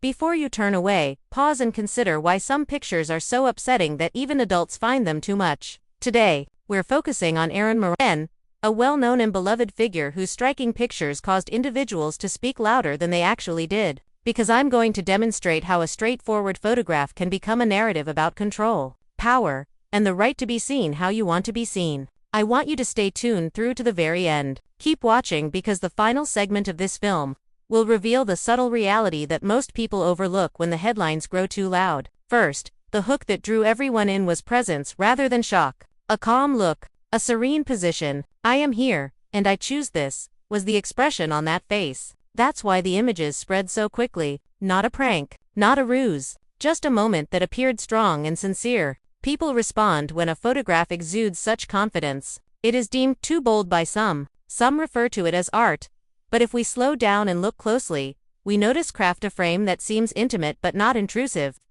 Before you turn away, pause and consider why some pictures are so upsetting that even adults find them too much. Today, we're focusing on Erin Moran, a well-known and beloved figure whose striking pictures caused individuals to speak louder than they actually did. Because I'm going to demonstrate how a straightforward photograph can become a narrative about control, power, and the right to be seen how you want to be seen. I want you to stay tuned through to the very end. Keep watching because the final segment of this film will reveal the subtle reality that most people overlook when the headlines grow too loud. First, the hook that drew everyone in was presence rather than shock. A calm look, a serene position, "I am here, and I choose this," was the expression on that face. That's why the images spread so quickly. Not a prank, not a ruse, just a moment that appeared strong and sincere. People respond when a photograph exudes such confidence. It is deemed too bold by some. Some refer to it as art. But if we slow down and look closely, we notice craft a frame that seems intimate but not intrusive,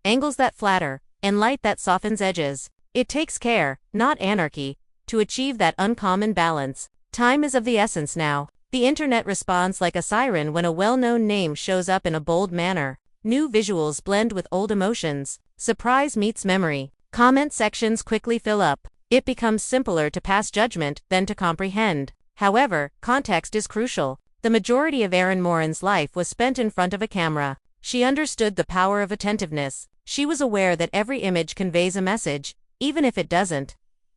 angles that flatter, and light that softens edges. It takes care, not anarchy, to achieve that uncommon balance. Time is of the essence now. The internet responds like a siren when a well-known name shows up in a bold manner. New visuals blend with old emotions. Surprise meets memory. Comment sections quickly fill up. It becomes simpler to pass judgment than to comprehend. However, context is crucial. The majority of Erin Moran's life was spent in front of a camera. She understood the power of attentiveness. She was aware that every image conveys a message, even if it doesn't.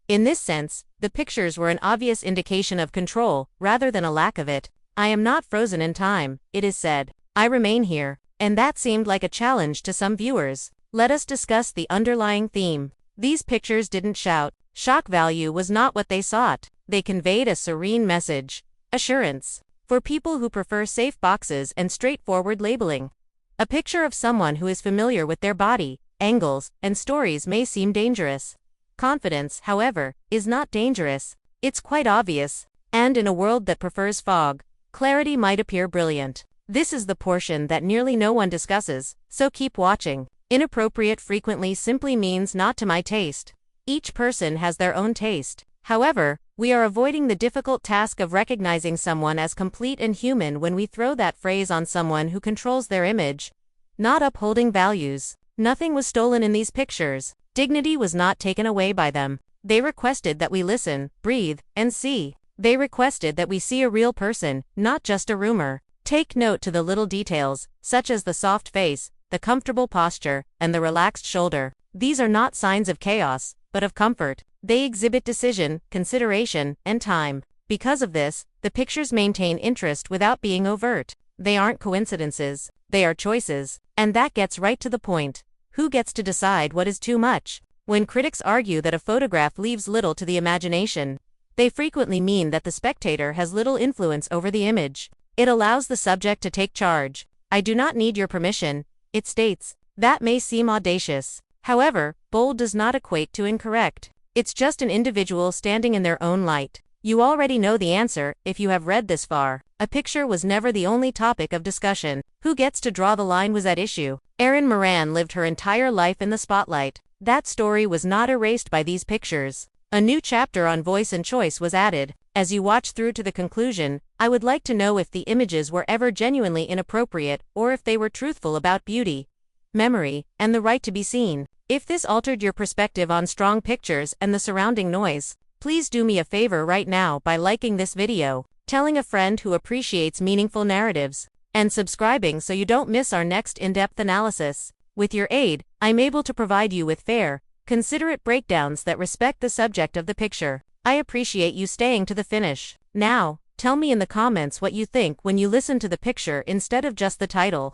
In this sense, the pictures were an obvious indication of control, rather than a lack of it. "I am not frozen in time," it is said. "I remain here." And that seemed like a challenge to some viewers. Let us discuss the underlying theme. These pictures didn't shout. Shock value was not what they sought. They conveyed a serene message. Assurance. For people who prefer safe boxes and straightforward labeling, a picture of someone who is familiar with their body, angles, and stories may seem dangerous. Confidence, however, is not dangerous. It's quite obvious. And in a world that prefers fog, clarity might appear brilliant. This is the portion that nearly no one discusses, so keep watching. Inappropriate frequently simply means not to my taste. Each person has their own taste. However, we are avoiding the difficult task of recognizing someone as complete and human when we throw that phrase on someone who controls their image, not upholding values. Nothing was stolen in these pictures. Dignity was not taken away by them. They requested that we listen, breathe, and see. They requested that we see a real person, not just a rumor. Take note to the little details, such as the soft face, the comfortable posture, and the relaxed shoulder. These are not signs of chaos, but of comfort. They exhibit decision, consideration, and time. Because of this, the pictures maintain interest without being overt. They aren't coincidences, they are choices. And that gets right to the point. Who gets to decide what is too much? When critics argue that a photograph leaves little to the imagination, they frequently mean that the spectator has little influence over the image. It allows the subject to take charge. "I do not need your permission," it states. That may seem audacious. However, bold does not equate to incorrect. It's just an individual standing in their own light. You already know the answer if you have read this far. A picture was never the only topic of discussion. Who gets to draw the line was at issue. Erin Moran lived her entire life in the spotlight. That story was not erased by these pictures. A new chapter on voice and choice was added. As you watch through to the conclusion, I would like to know if the images were ever genuinely inappropriate or if they were truthful about beauty, memory, and the right to be seen. If this altered your perspective on strong pictures and the surrounding noise, please do me a favor right now by liking this video, telling a friend who appreciates meaningful narratives, and subscribing so you don't miss our next in-depth analysis. With your aid, I'm able to provide you with fair, considerate breakdowns that respect the subject of the picture. I appreciate you staying to the finish. Now, tell me in the comments what you think when you listen to the picture instead of just the title.